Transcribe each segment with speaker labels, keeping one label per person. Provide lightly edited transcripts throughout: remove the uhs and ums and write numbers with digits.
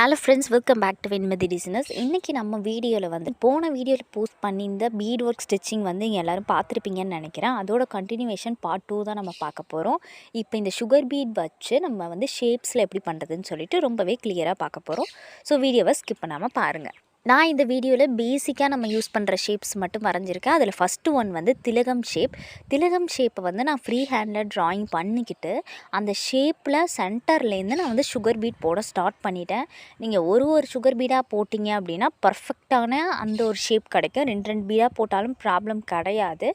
Speaker 1: Hello friends, welcome back to Venmathi designers. இன்றைக்கி நம்ம வீடியோவில் வந்து போன வீடியோவில் போஸ்ட் பண்ணியிருந்த பீட் ஒர்க் ஸ்டிச்சிங் வந்து இங்கே எல்லோரும் பார்த்துருப்பீங்கன்னு நினைக்கிறேன். அதோட கண்டினியூவேஷன் பார்ட் 2 தான் நம்ம பார்க்க போகிறோம். இப்போ இந்த சுகர் பீட் வச்சு நம்ம வந்து ஷேப்ஸில் எப்படி பண்ணுறதுன்னு சொல்லிட்டு ரொம்பவே கிளியராக பார்க்க போகிறோம். ஸோ வீடியோவை ஸ்கிப் பண்ணாமல் பாருங்கள். நான் இந்த வீடியோவில் பேசிக்காக நம்ம யூஸ் பண்ணுற ஷேப்ஸ் மட்டும் வரைஞ்சிருக்கேன். அதில் ஃபஸ்ட்டு ஒன் வந்து திலகம் ஷேப். திலகம் ஷேப்பை வந்து நான் ஃப்ரீ ஹேண்டில் ட்ராயிங் பண்ணிக்கிட்டு அந்த ஷேப்பில் சென்டர்லேருந்து நான் வந்து சுகர் பீட் போட ஸ்டார்ட் பண்ணிட்டேன். நீங்கள் ஒரு சுகர் பீடாக போட்டிங்க அப்படின்னா பர்ஃபெக்டான அந்த ஒரு ஷேப் கிடைக்கும். ரெண்டு பீடாக போட்டாலும் ப்ராப்ளம் கிடையாது.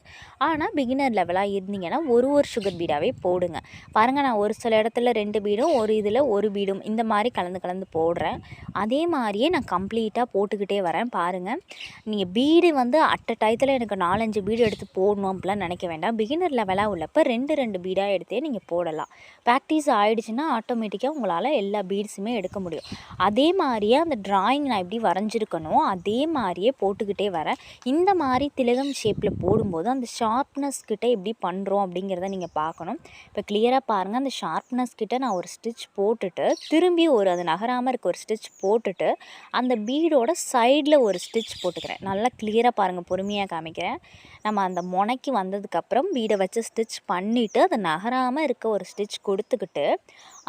Speaker 1: ஆனால் பிகினர் லெவலாக இருந்தீங்கன்னா ஒரு சுகர் பீடாகவே போடுங்க. பாருங்கள், நான் ஒரு சில இடத்துல 2 பீடும் ஒரு இதில் ஒரு பீடும் இந்த மாதிரி கலந்து போடுறேன். அதே மாதிரியே நான் கம்ப்ளீட்டாக போட்டுக்கிட்டே வரேன். பாருங்கள், நீங்கள் பீடு வந்து அட்ட டயத்தில் எனக்கு 4-5 பீடு எடுத்து போடணும் அப்படிலாம் நினைக்க வேண்டாம். பிகினர் லெவலாக உள்ளப்போ 2 பீடாக எடுத்தே நீங்கள் போடலாம். ப்ராக்டிஸ் ஆகிடுச்சுன்னா ஆட்டோமேட்டிக்காக உங்களால் எல்லா பீட்ஸுமே எடுக்க முடியும். அதே மாதிரியே அந்த ட்ராயிங் நான் எப்படி வரைஞ்சிருக்கணும் அதே மாதிரியே போட்டுக்கிட்டே வரேன். இந்த மாதிரி திலகம் ஷேப்பில் போடும்போது அந்த ஷார்ப்னஸ் கிட்டே எப்படி பண்ணுறோம் அப்படிங்கிறத நீங்கள் பார்க்கணும். இப்போ கிளியராக பாருங்கள், அந்த ஷார்ப்னஸ் கிட்டே நான் ஒரு ஸ்டிச் போட்டுட்டு திரும்பி அது நகராமல் இருக்க ஒரு ஸ்டிச் போட்டுட்டு அந்த பீடோட சைடில் ஒரு ஸ்டிச் போட்டுக்கிறேன். நல்லா கிளியராக பாருங்கள், பொறுமையாக காமிக்கிறேன். நம்ம அந்த முனைக்கு வந்ததுக்கப்புறம் பீடை வச்சு ஸ்டிச் பண்ணிவிட்டு அதை நகராமல் இருக்க ஒரு ஸ்டிச் கொடுத்துக்கிட்டு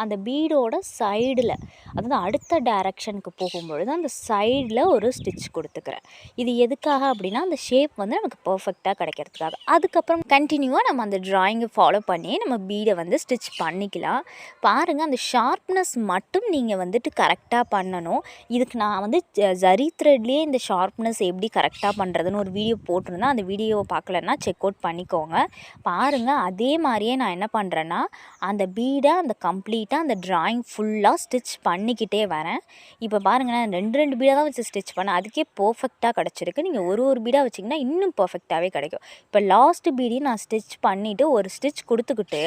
Speaker 1: அந்த பீடோட சைடில், அதாவது அடுத்த டைரக்ஷனுக்கு போகும்பொழுது அந்த சைடில் ஒரு ஸ்டிச் கொடுத்துக்கிறேன். இது எதுக்காக அப்படின்னா அந்த ஷேப் வந்து நமக்கு பர்ஃபெக்டாக கிடைக்கிறதுக்காக. அதுக்கப்புறம் கண்டினியூவாக நம்ம அந்த ட்ராயிங்கை ஃபாலோ பண்ணி நம்ம பீடை வந்து ஸ்டிச் பண்ணிக்கலாம். பாருங்கள், அந்த ஷார்ப்னஸ் மட்டும் நீங்கள் வந்துட்டு கரெக்டாக பண்ணணும். இதுக்கு நான் வந்து ஜரி த்ரெட்லேயே இந்த ஷார்ப்னஸ் எப்படி கரெக்டாக பண்ணுறதுன்னு ஒரு வீடியோ போட்டிருந்தேன். அந்த வீடியோவை பார்க்கலன்னா செக் அவுட் பண்ணிக்கோங்க. பாருங்கள், அதே மாதிரியே நான் என்ன பண்ணுறேன்னா அந்த பீடை அந்த கம்ப்ளீட்டாக அந்த ட்ராயிங் ஃபுல்லாக ஸ்டிச் பண்ணிக்கிட்டே வரேன். இப்போ பாருங்கள், நான் 2 பீடாக தான் வச்சு ஸ்டிச் பண்ணேன். அதுக்கே பர்ஃபெக்டாக கிடச்சிருக்கு. நீங்கள் ஒரு பீடாக வச்சிங்கன்னா இன்னும் பர்ஃபெக்டாகவே கிடைக்கும். இப்போ லாஸ்ட் பீடையும் நான் ஸ்டிச் பண்ணிவிட்டு ஒரு ஸ்டிச் கொடுத்துக்கிட்டு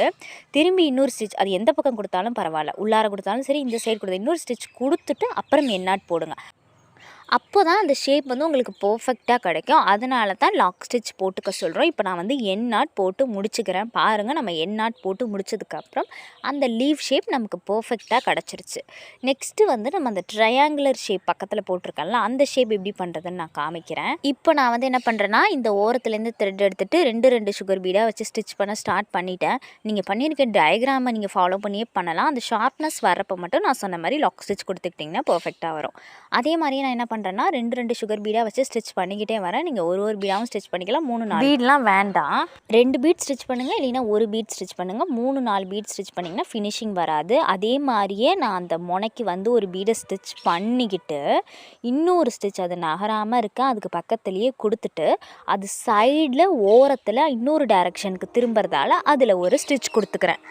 Speaker 1: திரும்பி இன்னொரு ஸ்டிச், அது எந்த பக்கம் கொடுத்தாலும் பரவாயில்ல, உள்ளார கொடுத்தாலும் சரி, இந்த சைடு கொடுத்தா இன்னொரு ஸ்டிச் கொடுத்துட்டு அப்புறம் எண்ணாட் போடுங்க. அப்போ தான் அந்த ஷேப் வந்து உங்களுக்கு பர்ஃபெக்டாக கிடைக்கும். அதனால தான் லாக் ஸ்டிச் போட்டுக்க சொல்கிறோம். இப்போ நான் வந்து எண்ணாட் போட்டு முடிச்சுக்கிறேன். பாருங்கள், நம்ம எண்ணாட் போட்டு முடிச்சதுக்கப்புறம் அந்த லீவ் ஷேப் நமக்கு பர்ஃபெக்டாக கிடச்சிருச்சு. நெக்ஸ்ட்டு வந்து நம்ம அந்த ட்ரையாங்குலர் ஷேப் பக்கத்தில் போட்டிருக்கேன்ல, அந்த ஷேப் எப்படி பண்ணுறதுன்னு நான் காமிக்கிறேன். இப்போ நான் வந்து என்ன பண்ணுறேன்னா இந்த ஓரத்துலேருந்து த்ரெட் எடுத்துகிட்டு 2 சுகர் பீடாக வச்சு ஸ்டிச் பண்ண ஸ்டார்ட் பண்ணிட்டேன். நீங்கள் பண்ணியிருக்க டயக்ராமை நீங்கள் ஃபாலோ பண்ணியே பண்ணலாம். அந்த ஷார்ப்னஸ் வரப்போ மட்டும் நான் சொன்ன மாதிரி லாக் ஸ்டிச் கொடுத்துக்கிட்டிங்கன்னா பர்ஃபெக்டாக வரும். அதே மாதிரியே நான் என்ன பண்ணுறேன்னா 2 சுகர் பீடாக வச்சு ஸ்டிச் பண்ணிக்கிட்டே வரேன். நீங்கள் ஒரு பீடாகவும் ஸ்டிச் பண்ணிக்கலாம். 3-4 பீட்லாம் வேண்டாம். 2 பீட் ஸ்டிச் பண்ணுங்கள், இல்லைன்னா 1 பீட் ஸ்டிச் பண்ணுங்கள். 3-4 பீட் ஸ்டிச் பண்ணிங்கன்னா ஃபினிஷிங் வராது. அதே மாதிரியே நான் அந்த முனைக்கு வந்து ஒரு பீடை ஸ்டிச் பண்ணிக்கிட்டு இன்னொரு ஸ்டிச் அது நகராமல் இருக்க அதுக்கு பக்கத்துலேயே கொடுத்துட்டு அது சைடில் ஓரத்தில் இன்னொரு டைரக்ஷனுக்கு திரும்புறதால அதில் ஒரு ஸ்டிச் கொடுத்துக்கிறேன்.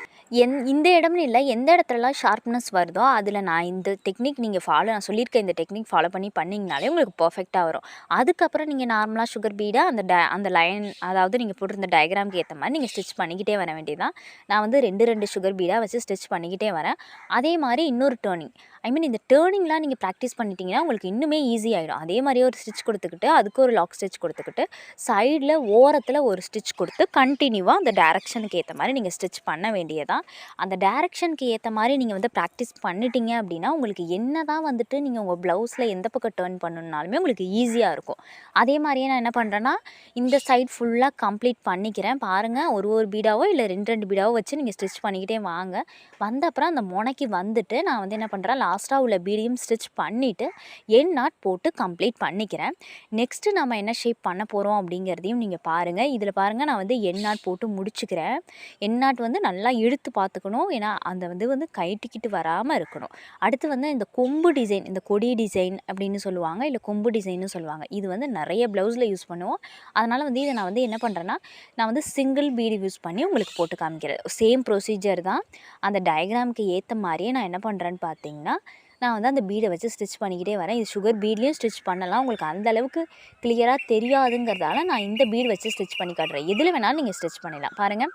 Speaker 1: இந்த இடம்னு இல்லை, எந்த இடத்துலலாம் ஷார்ப்னஸ் வருதோ அதில் நான் இந்த டெக்னிக் நீங்கள் நான் சொல்லியிருக்கேன், இந்த டெக்னிக் ஃபாலோ பண்ணிங்கனாலே உங்களுக்கு பர்ஃபெக்டாக வரும். அதுக்கப்புறம் நீங்கள் நார்மலாக சுகர் பீடை அந்த லைன், அதாவது நீங்கள் போட்டிருந்த டயக்ராமுக்கு ஏற்ற மாதிரி நீங்கள் ஸ்டிச் பண்ணிக்கிட்டே வர வேண்டியதான். நான் வந்து 2 சுகர் பீடாக வச்சு ஸ்டிச் பண்ணிக்கிட்டே வரேன். அதே மாதிரி இன்னொரு டேர்னிங், இந்த டேர்னிங்லாம் நீங்கள் ப்ராக்டிஸ் பண்ணிட்டீங்கன்னா உங்களுக்கு இன்னுமே ஈஸி ஆகிடும். அதே மாதிரியே ஒரு ஸ்டிச் கொடுத்துக்கிட்டு அதுக்கு ஒரு லாக் ஸ்டிச் கொடுத்துக்கிட்டு சைடில் ஓரத்தில் ஒரு ஸ்டிச் கொடுத்து கண்டினியூவாக அந்த டைரக்ஷனுக்கு ஏற்ற மாதிரி நீங்கள் ஸ்டிச் பண்ண வேண்டியதான். அந்த டைரக்ஷனுக்கு ஏற்ற மாதிரி நீங்கள் வந்து ப்ராக்டிஸ் பண்ணிட்டீங்க அப்படின்னா உங்களுக்கு என்ன தான் வந்துட்டு நீங்கள் உங்கள் ப்ளவுஸில் எந்த பக்கம் டேர்ன் பண்ணணுன்னாலுமே உங்களுக்கு ஈஸியாக இருக்கும். அதே மாதிரியே நான் என்ன பண்ணுறேன்னா இந்த சைட் ஃபுல்லாக கம்ப்ளீட் பண்ணிக்கிறேன். பாருங்கள், ஒரு பீடாவோ இல்லை 2 பீடாவோ வச்சு நீங்கள் ஸ்டிச் பண்ணிக்கிட்டே வாங்க. வந்த அப்புறம் அந்த முனைக்கு வந்துட்டு நான் வந்து என்ன பண்ணுறேன், லாஸ்ட்டாக உள்ள பீடையும் ஸ்டிச் பண்ணிவிட்டு எண்ணாட் போட்டு கம்ப்ளீட் பண்ணிக்கிறேன். நெக்ஸ்ட்டு நம்ம என்ன ஷேப் பண்ண போகிறோம் அப்படிங்கிறதையும் நீங்கள் பாருங்கள். இதில் பாருங்கள், நான் வந்து எண்ணாட் போட்டு முடிச்சுக்கிறேன். எண்ணாட் வந்து நல்லா இழுத்து பார்த்துக்கணும், ஏன்னா அந்த வந்து கைட்டிக்கிட்டு வராமல் இருக்கணும். அடுத்து வந்து இந்த கொம்பு டிசைன், இந்த கொடி டிசைன் அப்படின்னு சொல்லுவாங்க, இல்லை கொம்பு டிசைன்னு சொல்லுவாங்க. இது வந்து நிறைய ப்ளவுஸில் யூஸ் பண்ணுவோம். அதனால் வந்து இதை நான் வந்து என்ன பண்ணுறேன்னா நான் வந்து சிங்கிள் பீடு யூஸ் பண்ணி உங்களுக்கு போட்டு காமிக்கிறேன். சேம் ப்ரொசீஜர் தான். அந்த டயக்ராமுக்கு ஏற்ற மாதிரியே நான் என்ன பண்ணுறேன்னு பார்த்தீங்கன்னா நான் வந்து அந்த பீடை வச்சு ஸ்டிச் பண்ணிக்கிட்டே வரேன். இது சுகர் பீட்லேயும் ஸ்டிச் பண்ணலாம். உங்களுக்கு அந்தளவுக்கு கிளியராக தெரியாதுங்கிறதால நான் இந்த பீடு வச்சு ஸ்டிச் பண்ணி காட்டுறேன். எதில் வேணாலும் நீங்கள் ஸ்டிச் பண்ணிடலாம். பாருங்கள்,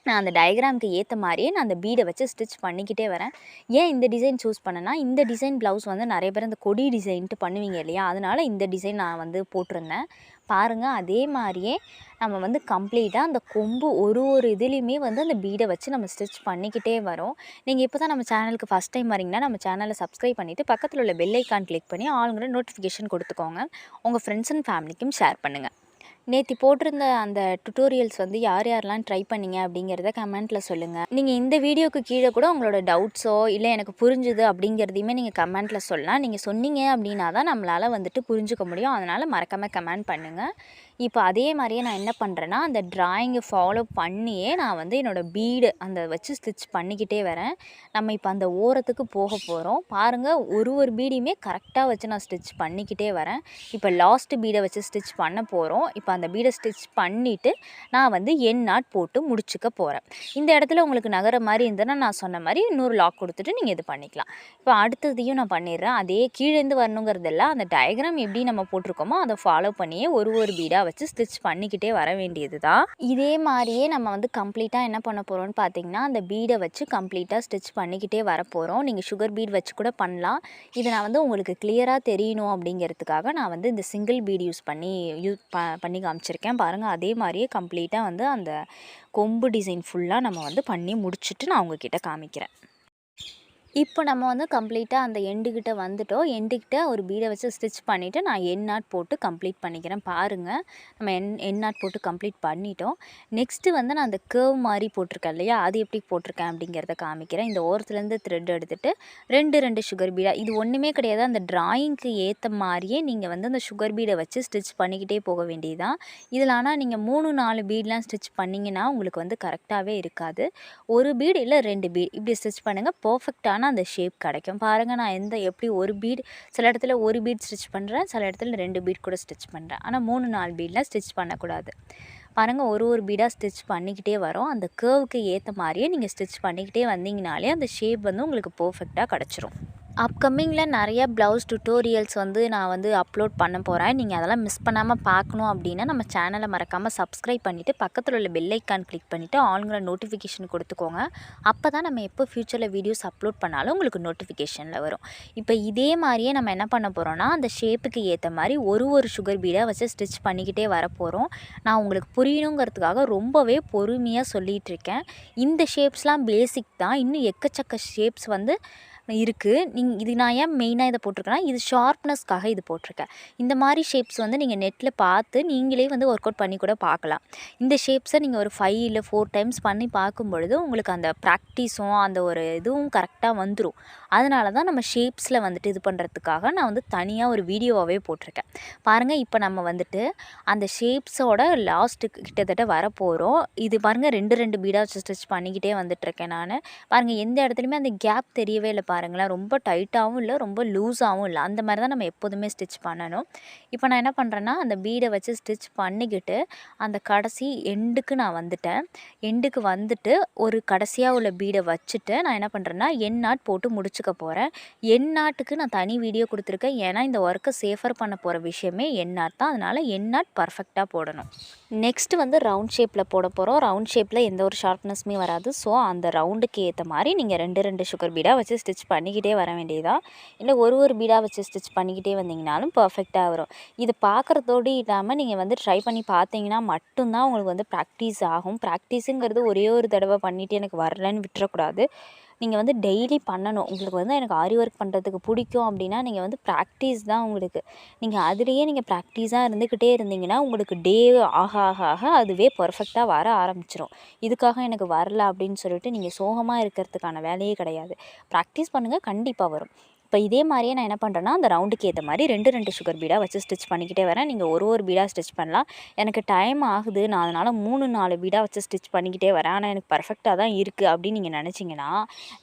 Speaker 1: நான் அந்த டயக்ராமுக்கு ஏற்ற மாதிரியே நான் அந்த பீடை வச்சு ஸ்டிச் பண்ணிக்கிட்டே வரேன். ஏன் இந்த டிசைன் சூஸ் பண்ணேன்னா, இந்த டிசைன் ப்ளவுஸ் வந்து நிறைய பேர் இந்த கொடி டிசைன்ட்டு பண்ணுவீங்க இல்லையா, அதனால் இந்த டிசைன் நான் வந்து போட்டிருந்தேன். பாருங்கள், அதே மாதிரியே நம்ம வந்து கம்ப்ளீட்டாக அந்த கொம்பு ஒரு இதுலேயுமே வந்து அந்த பீடை வச்சு நம்ம ஸ்டிச் பண்ணிக்கிட்டே வரோம். நீங்கள் இப்போ தான் நம்ம சேனலுக்கு ஃபஸ்ட் டைம் வரீங்கன்னா, நம்ம சேனலை சப்ஸ்கிரைப் பண்ணிவிட்டு பக்கத்தில் உள்ள பெல் ஐக்கான் கிளிக் பண்ணி ஆளுங்கிற நோட்டிஃபிகேஷன் கொடுத்துக்கோங்க. உங்கள் ஃப்ரெண்ட்ஸ் அண்ட் ஃபேமிலிக்கும் ஷேர் பண்ணுங்கள். நேற்று போட்டிருந்த அந்த டுட்டோரியல்ஸ் வந்து யார் யாரெல்லாம் ட்ரை பண்ணீங்க அப்படிங்கிறத கமெண்ட்டில் சொல்லுங்கள். நீங்கள் இந்த வீடியோக்கு கீழே கூட உங்களோட டவுட்ஸோ இல்லை எனக்கு புரிஞ்சுது அப்படிங்கிறதையுமே நீங்கள் கமெண்ட்டில் சொல்லலாம். நீங்கள் சொன்னீங்க அப்படின்னா தான் நம்மளால் வந்துட்டு புரிஞ்சுக்க முடியும். அதனால் மறக்காமல் கமெண்ட் பண்ணுங்கள். இப்போ அதே மாதிரியே நான் என்ன பண்ணுறேன்னா, அந்த ட்ராயிங்கை ஃபாலோ பண்ணியே நான் வந்து என்னோடய பீடு அந்த வச்சு ஸ்டிச் பண்ணிக்கிட்டே வரேன். நம்ம இப்போ அந்த ஓரத்துக்கு போக போகிறோம். பாருங்கள், ஒரு பீடையுமே கரெக்டாக வச்சு நான் ஸ்டிச் பண்ணிக்கிட்டே வரேன். இப்போ லாஸ்ட் பீடை வச்சு ஸ்டிச் பண்ண போகிறோம். இப்போ அந்த பீடை ஸ்டிச் பண்ணிவிட்டு நான் வந்து என் நாட் போட்டு முடிச்சுக்க போகிறேன். இந்த இடத்துல உங்களுக்கு நகர மாதிரி இருந்ததுன்னா நான் சொன்ன மாதிரி இன்னொரு லாக் கொடுத்துட்டு நீங்கள் இது பண்ணிக்கலாம். இப்போ அடுத்ததையும் நான் பண்ணிடுறேன். அதே கீழேருந்து வரணுங்கிறதெல்லாம் அந்த டயக்ராம் எப்படி நம்ம போட்டிருக்கோமோ அதை ஃபாலோ பண்ணியே ஒரு பீடாக வச்சு ஸ்டிச் பண்ணிக்கிட்டே வர வேண்டியது தான். இதே மாதிரியே நம்ம வந்து கம்ப்ளீட்டாக என்ன பண்ண போகிறோம்னு பார்த்தீங்கன்னா, அந்த பீடை வச்சு கம்ப்ளீட்டாக ஸ்டிச் பண்ணிக்கிட்டே வர போகிறோம். நீங்கள் சுகர் பீட் வச்சு கூட பண்ணலாம். இதை நான் வந்து உங்களுக்கு கிளியராக தெரியணும் அப்படிங்கிறதுக்காக நான் வந்து இந்த சிங்கிள் பீட் யூஸ் பண்ணி காமிச்சிருக்கேன். பாருங்கள், அதே மாதிரியே கம்ப்ளீட்டாக வந்து அந்த கொம்பு டிசைன் ஃபுல்லாக நம்ம வந்து பண்ணி முடிச்சுட்டு நான் உங்ககிட்ட காமிக்கிறேன். இப்போ நம்ம வந்து கம்ப்ளீட்டாக அந்த எண்டுக்கிட்ட வந்துட்டோம். எண்டுக்கிட்ட ஒரு பீடை வச்சு ஸ்டிச் பண்ணிவிட்டு நான் என் நாட் போட்டு கம்ப்ளீட் பண்ணிக்கிறேன். பாருங்கள், நம்ம என் நாட் போட்டு கம்ப்ளீட் பண்ணிட்டோம். நெக்ஸ்ட்டு வந்து நான் அந்த கர்வ் மாதிரி போட்டிருக்கேன் இல்லையா, அது எப்படி போட்டிருக்கேன் அப்படிங்கிறத காமிக்கிறேன். இந்த ஓரத்துலேருந்து த்ரெட் எடுத்துகிட்டு ரெண்டு சுகர் பீடா, இது ஒன்றுமே கிடையாது. அந்த ட்ராயிங்க்கு ஏற்ற மாதிரியே நீங்கள் வந்து அந்த சுகர் பீடை வச்சு ஸ்டிச் பண்ணிக்கிட்டே போக வேண்டியதுதான். இதில் ஆனால் நீங்கள் 3-4 பீட்லாம் ஸ்டிச் பண்ணிங்கன்னா உங்களுக்கு வந்து கரெக்டாகவே இருக்காது. ஒரு பீடு இல்லை 2 பீட் இப்படி ஸ்டிச் பண்ணுங்கள். பர்ஃபெக்டான அந்த ஷேப் கிடைக்கும். பாருங்கள், நான் எப்படி ஒரு பீட் சில இடத்துல ஒரு பீட் ஸ்டிச் பண்ணுறேன், சில இடத்துல 2 பீட் கூட ஸ்டிச் பண்ணுறேன். ஆனால் 3-4 பீட்லாம் ஸ்டிச் பண்ணக்கூடாது. பாருங்கள், ஒரு பீடாக ஸ்டிச் பண்ணிக்கிட்டே வரோம். அந்த கர்வுக்கு ஏற்ற மாதிரியே நீங்கள் ஸ்டிச் பண்ணிக்கிட்டே வந்தீங்கனாலே அந்த ஷேப் வந்து உங்களுக்கு பர்ஃபெக்டாக கிடச்சிரும். அப்கமிங்கில் நிறைய ப்ளவுஸ் டுட்டோரியல்ஸ் வந்து நான் வந்து அப்லோட் பண்ண போகிறேன். நீங்கள் அதெல்லாம் மிஸ் பண்ணாமல் பார்க்கணும் அப்படின்னா நம்ம சேனலை மறக்காமல் சப்ஸ்கிரைப் பண்ணிவிட்டு பக்கத்தில் உள்ள பெல் ஐக்கான் கிளிக் பண்ணிவிட்டு ஆளுங்கிற நோட்டிஃபிகேஷன் கொடுத்துக்கோங்க. அப்போ தான் நம்ம எப்போ ஃப்யூச்சரில் வீடியோஸ் அப்லோட் பண்ணாலும் உங்களுக்கு நோட்டிஃபிகேஷனில் வரும். இப்போ இதே மாதிரியே நம்ம என்ன பண்ண போகிறோன்னா, அந்த ஷேப்புக்கு ஏற்ற மாதிரி ஒரு சுகர் பீடாக வச்சு ஸ்டிச் பண்ணிக்கிட்டே வரப்போகிறோம். நான் உங்களுக்கு புரியணுங்கிறதுக்காக ரொம்பவே பொறுமையாக சொல்லிகிட்ருக்கேன். இந்த ஷேப்ஸ்லாம் பேசிக் தான். இன்னும் எக்கச்சக்க ஷேப்ஸ் வந்து இருக்குது. இது நான் ஏன் மெயினாக இதை போட்டிருக்கேன்னா, இது ஷார்ப்னஸ்க்காக இது போட்டிருக்கேன். இந்த மாதிரி ஷேப்ஸ் வந்து நீங்கள் நெட்டில் பார்த்து நீங்களே வந்து ஒர்க் அவுட் பண்ணி கூட பார்க்கலாம். இந்த ஷேப்ஸை நீங்கள் ஒரு 5 இல்லை 4 டைம்ஸ் பண்ணி பார்க்கும்பொழுது உங்களுக்கு அந்த ப்ராக்டிஸும் அந்த ஒரு இதுவும் கரெக்டாக வந்துடும். அதனால தான் நம்ம ஷேப்ஸில் வந்துட்டு இது பண்ணுறதுக்காக நான் வந்து தனியாக ஒரு வீடியோவாகவே போட்டிருக்கேன். பாருங்கள், இப்போ நம்ம வந்துட்டு அந்த ஷேப்ஸோட லாஸ்ட்டுக்கு கிட்டத்தட்ட வரப்போகிறோம். இது பாருங்கள், 2 பீடாக வச்சு ஸ்டிச் பண்ணிக்கிட்டே வந்துட்டுருக்கேன் நான். பாருங்கள், எந்த இடத்துலையுமே அந்த கேப் தெரியவே இல்லை. பாருங்களேன், ரொம்ப டைட்டாகவும் இல்லை, ரொம்ப லூஸாகவும் இல்லை. அந்த மாதிரி தான் நம்ம எப்போதுமே ஸ்டிச் பண்ணணும். இப்போ நான் என்ன பண்ணுறேன்னா, அந்த பீடை வச்சு ஸ்டிச் பண்ணிக்கிட்டு அந்த கடைசி எண்டுக்கு நான் வந்துட்டேன். எண்டுக்கு வந்துட்டு ஒரு கடைசியாக உள்ள பீடை வச்சுட்டு நான் என்ன பண்ணுறேன்னா, என் நாட் போட்டு முடிச்சுக்க போகிறேன். என் நாட்டுக்கு நான் தனி வீடியோ கொடுத்துருக்கேன். ஏன்னா இந்த ஒர்க்கை சேஃபர் பண்ண போகிற விஷயமே என் நாட் தான். அதனால் என் நாட் பர்ஃபெக்டாக போடணும். நெக்ஸ்ட்டு வந்து ரவுண்ட் ஷேப்பில் போட போகிறோம். ரவுண்ட் ஷேப்பில் எந்த ஒரு ஷார்ப்னஸுமே வராது. ஸோ அந்த ரவுண்டுக்கு ஏற்ற மாதிரி நீங்கள் 2 சுகர் பீடாக வச்சு ஸ்டிச் பண்ணிக்கிட்டே வர வேண்டியதுதான். இல்லை ஒரு பீடாக வச்சு ஸ்டிச் பண்ணிக்கிட்டே வந்தீங்கனாலும் பர்ஃபெக்டாக வரும். இது பார்க்குறதோடு இல்லாமல் நீங்கள் வந்து ட்ரை பண்ணி பார்த்தீங்கன்னா மட்டும்தான் உங்களுக்கு வந்து ப்ராக்டிஸ் ஆகும். ப்ராக்டிஸுங்கிறது ஒரே ஒரு தடவை பண்ணிவிட்டு எனக்கு வரலன்னு விட்டுறக்கூடாது. நீங்கள் வந்து டெய்லி பண்ணணும். உங்களுக்கு வந்து எனக்கு ஆரி ஒர்க் பண்ணுறதுக்கு பிடிக்கும் அப்படின்னா நீங்கள் வந்து ப்ராக்டிஸ் தான் உங்களுக்கு. நீங்கள் அதுலேயே நீங்கள் ப்ராக்டிஸாக இருந்துக்கிட்டே இருந்தீங்கன்னா உங்களுக்கு டே ஆக ஆக ஆக அதுவே பர்ஃபெக்டாக வர ஆரம்பிச்சிடும். இதுக்காக எனக்கு வரல அப்படின்னு சொல்லிட்டு நீங்கள் சோகமாக இருக்கிறதுக்கான வேலையே கிடையாது. ப்ராக்டிஸ் பண்ணுங்கள், கண்டிப்பாக வரும். இப்போ இதே மாதிரியே நான் என்ன பண்ணுறேன்னா, அந்த ரவுண்டுக்கு ஏற்ற மாதிரி 2 சுகர் பீடாக வச்சு ஸ்டிச் பண்ணிக்கிட்டே வரேன். நீங்கள் ஒரு பீடாக ஸ்டிச் பண்ணலாம். எனக்கு டைம் ஆகுது, நான் அதனால் 3-4 பீடாக வச்சு ஸ்டிச் பண்ணிக்கிட்டே வரேன். ஆனால் எனக்கு பர்ஃபெக்டாக தான் இருக்குது அப்படின்னு நீங்கள் நினச்சிங்கன்னா,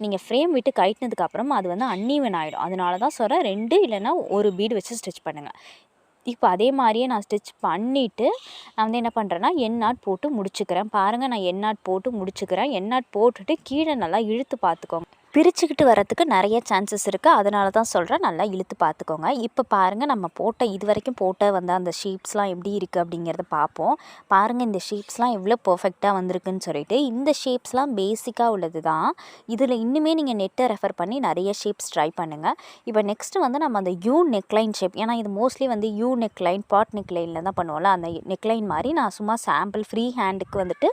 Speaker 1: நீங்கள் ஃப்ரேம் விட்டு கழட்டினதுக்கப்புறம் அது வந்து அன்ஈவன் ஆகிடும். அதனால தான் சொல்கிறேன், 2 இல்லைன்னா 1 பீடு வச்சு ஸ்டிச் பண்ணுங்கள். இப்போ அதே மாதிரியே நான் ஸ்டிச் பண்ணிவிட்டு நான் வந்து என்ன பண்ணுறேன்னா, என் நாட் போட்டு முடிச்சுக்கிறேன். பாருங்கள், நான் என் நாட் போட்டு முடிச்சுக்கிறேன். என் நாட் போட்டுட்டு கீழே நல்லா இழுத்து பார்த்துக்கோங்க. பிரிச்சுக்கிட்டு வரத்துக்கு நிறைய சான்சஸ் இருக்குது. அதனால தான் சொல்கிறேன், நல்லா இழுத்து பார்த்துக்கோங்க. இப்போ பாருங்கள், நம்ம இது வரைக்கும் போட்ட வந்து அந்த ஷேப்ஸ்லாம் எப்படி இருக்குது அப்படிங்கிறத பார்ப்போம். பாருங்கள், இந்த ஷேப்ஸ்லாம் எவ்வளோ பர்ஃபெக்டாக வந்திருக்குன்னு சொல்லிட்டு. இந்த ஷேப்ஸ்லாம் பேசிக்காக உள்ளது தான். இதில் இன்னுமே நீங்கள் நெட்டை ரெஃபர் பண்ணி நிறைய ஷேப்ஸ் ட்ரை பண்ணுங்கள். இப்போ நெக்ஸ்ட்டு வந்து நம்ம அந்த யூ நெக்லைன் ஷேப், ஏன்னா இது மோஸ்ட்லி வந்து யூ நெக்லைன் பாட் நெக்லைனில் தான் பண்ணுவோம்ல, அந்த நெக்லைன் மாதிரி நான் சும்மா சாம்பிள் ஃப்ரீ ஹேண்டுக்கு வந்துட்டு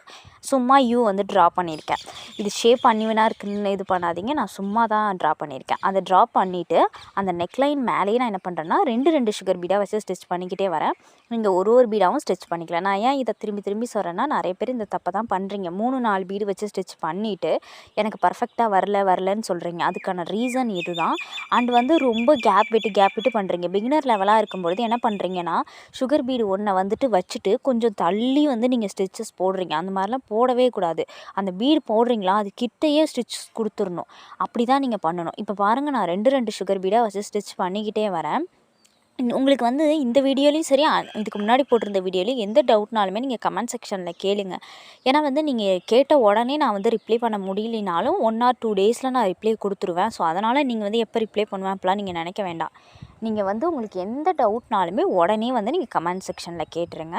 Speaker 1: சும்மா யூ வந்து ட்ரா பண்ணியிருக்கேன். இது ஷேப் அன்னிவனாக இருக்குன்னு இது பண்ணாதீங்க, நான் சும்மா தான் ட்ரா பண்ணியிருக்கேன். அதை ட்ரா பண்ணிவிட்டு அந்த நெக்லைன் மேலேயே நான் என்ன பண்ணுறேன்னா 2 சுகர் பீடாக வச்சு ஸ்டிச் பண்ணிக்கிட்டே வரேன். நீங்கள் ஒரு பீடாகவும் ஸ்டிச் பண்ணிக்கலாம். நான் ஏன் இதை திரும்பி சொல்கிறேன்னா, நிறைய பேர் இந்த தப்பை தான் பண்ணுறீங்க. 3-4 பீடு வச்சு ஸ்டிச் பண்ணிவிட்டு எனக்கு பர்ஃபெக்டாக வரலன்னு சொல்கிறீங்க. அதுக்கான ரீசன் இது தான். அண்ட் வந்து ரொம்ப கேப் விட்டு பண்ணுறீங்க. பிகினர் லெவலாக இருக்கும்பொழுது என்ன பண்ணுறீங்கன்னா, சுகர் பீடு ஒன்றை வந்துட்டு வச்சுட்டு கொஞ்சம் தள்ளி வந்து நீங்கள் ஸ்டிச்சஸ் போடுறீங்க. அந்த மாதிரிலாம் போடவே கூடாது. அந்த பீடு போடுறீங்களா, அது கிட்டையே ஸ்டிச் கொடுத்துடணும். அப்படி தான் நீங்கள் பண்ணணும். இப்போ பாருங்கள், நான் 2 சுகர் பீடாக வச்சு ஸ்டிச் பண்ணிக்கிட்டே வரேன். உங்களுக்கு வந்து இந்த வீடியோலையும் சரி, இதுக்கு முன்னாடி போட்டிருந்த வீடியோலையும் எந்த டவுட்னாலுமே நீங்கள் கமெண்ட் செக்ஷனில் கேளுங்க. ஏன்னா வந்து நீங்கள் கேட்ட உடனே நான் வந்து ரிப்ளை பண்ண முடியலனாலும் 1 or 2 டேஸில் நான் ரிப்ளை கொடுத்துருவேன். ஸோ அதனால் நீங்கள் வந்து எப்போ ரிப்ளை பண்ணுவேன் அப்படிலாம் நீங்கள் நினைக்க வேண்டாம். நீங்கள் வந்து உங்களுக்கு எந்த டவுட்னாலுமே உடனே வந்து நீங்கள் கமெண்ட் செக்ஷனில் கேட்டுருங்க.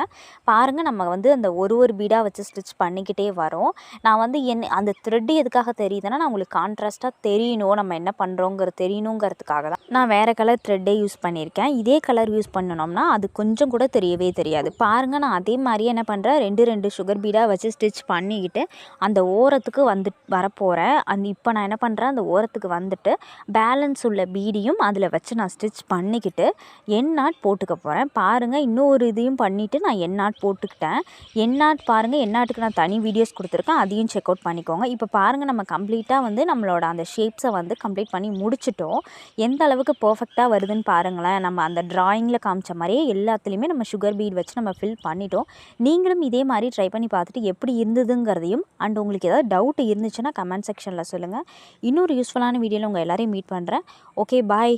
Speaker 1: பாருங்கள், நம்ம வந்து அந்த ஒரு பீடாக வச்சு ஸ்டிச் பண்ணிக்கிட்டே வரோம். நான் வந்து அந்த த்ரெட்டு எதுக்காக தெரியுதுன்னா, நான் உங்களுக்கு கான்ட்ராஸ்ட்டாக தெரியணும், நம்ம என்ன பண்ணுறோங்கிறது தெரியணுங்கிறதுக்காக தான் நான் வேறு கலர் த்ரெட்டே யூஸ் பண்ணியிருக்கேன். இதே கலர் யூஸ் பண்ணணும்னா அது கொஞ்சம் கூட தெரியவே தெரியாது. பாருங்கள், நான் அதே மாதிரியே என்ன பண்ணுறேன், 2 சுகர் பீடாக வச்சு ஸ்டிச் பண்ணிக்கிட்டு அந்த ஓரத்துக்கு வரப்போகிறேன். இப்போ நான் என்ன பண்ணுறேன், அந்த ஓரத்துக்கு வந்துட்டு பேலன்ஸ் உள்ள பீடியும் அதில் வச்சு நான் ஸ்டிச் பண்ணிக்கிட்டு என் நாட் போட்டுக்க போகிறேன். பாருங்கள், இன்னொரு இதையும் பண்ணிவிட்டு நான் என் நாட் போட்டுக்கிட்டேன். என் நாட் பாருங்கள், என் நாட்டுக்கு நான் தனி வீடியோஸ் கொடுத்துருக்கேன், அதையும் செக் அவுட் பண்ணிக்கோங்க. இப்போ பாருங்கள், நம்ம கம்ப்ளீட்டாக வந்து நம்மளோட அந்த ஷேப்ஸை வந்து கம்ப்ளீட் பண்ணி முடிச்சிட்டோம். எந்த அளவுக்கு பர்ஃபெக்டாக வருதுன்னு பாருங்களேன். நம்ம அந்த ட்ராயிங்கில் காமிச்ச மாதிரியே எல்லாத்துலேயுமே நம்ம சுகர் பீட் வச்சு நம்ம ஃபில் பண்ணிட்டோம். நீங்களும் இதே மாதிரி ட்ரை பண்ணி பார்த்துட்டு எப்படி இருந்ததுங்கிறதையும் அண்ட் உங்களுக்கு ஏதாவது டவுட் இருந்துச்சுன்னா கமெண்ட் செக்ஷனில் சொல்லுங்கள். இன்னொரு யூஸ்ஃபுல்லான வீடியோவில் உங்கள் எல்லோரையும் மீட் பண்ணுறேன். ஓகே, பாய்.